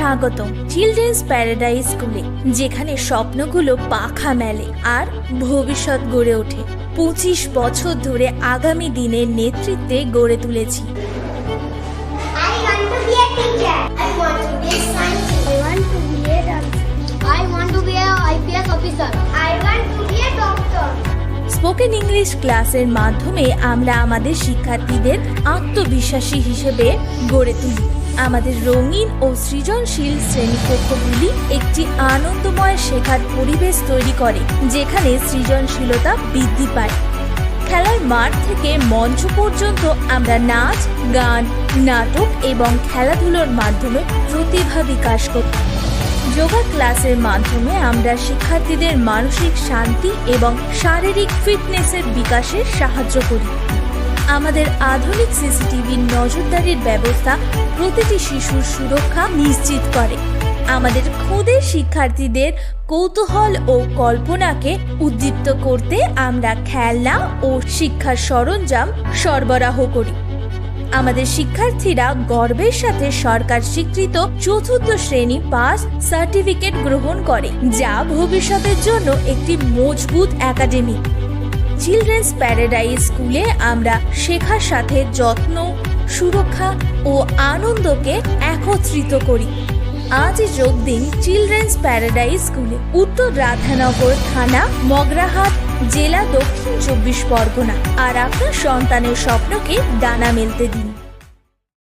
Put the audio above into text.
স্বাগত children's paradise স্কুলে, যেখানে স্বপ্নগুলো পাখা মেলে আর ভবিষ্যৎ গড়ে ওঠে। 25 বছর ধরে আগামী দিনের নেতৃত্বে গড়ে তুলেছি। I want to be a teacher. I want to be a scientist. I want to be a doctor. I want to be a IPS officer. I want to be a doctor. Spoken English ক্লাসের মাধ্যমে আমরা আমাদের শিক্ষার্থীদের আত্মবিশ্বাসী হিসেবে গড়ে তুলি। আমাদের রঙিন ও সৃজনশীল শ্রেণীকক্ষগুলি একটি আনন্দময় শেখার পরিবেশ তৈরি করে, যেখানে সৃজনশীলতা বৃদ্ধি পায়। খেলার মাঠ থেকে মঞ্চ পর্যন্ত আমরা নাচ, গান, নাটক এবং খেলাধুলোর মাধ্যমে প্রতিভা বিকাশ করি। যোগা ক্লাসের মাধ্যমে আমরা শিক্ষার্থীদের মানসিক শান্তি এবং শারীরিক ফিটনেসের বিকাশে সাহায্য করি। আমাদের আধুনিক সিসিটিভির নজরদারির ব্যবস্থা প্রতিটি শিশুর সুরক্ষা নিশ্চিত করে। আমাদের ক্ষুদে শিক্ষার্থীদের কৌতূহল ও কল্পনাকে উদ্দীপ্ত করতে আমরা খেলনা ও শিক্ষার সরঞ্জাম সরবরাহ করি। আমাদের শিক্ষার্থীরা গর্বের সাথে সরকার স্বীকৃত 4র্থ শ্রেণী পাস সার্টিফিকেট গ্রহণ করে, যা ভবিষ্যতের জন্য একটি মজবুত একাডেমি। চিলড্রেন্স প্যারাডাইজ স্কুলে আমরা শেখার সাথে যত্ন, সুরক্ষা ও আনন্দকে একত্রিত করি। আজই যোগ দিন চিলড্রেন্স প্যারাডাইজ স্কুলে, উত্তর রাধানগর থানা, মগরাহাট জেলা, দক্ষিণ 24 পরগনা। আর আপনার সন্তানের স্বপ্নকে ডানা মেলতে দিন।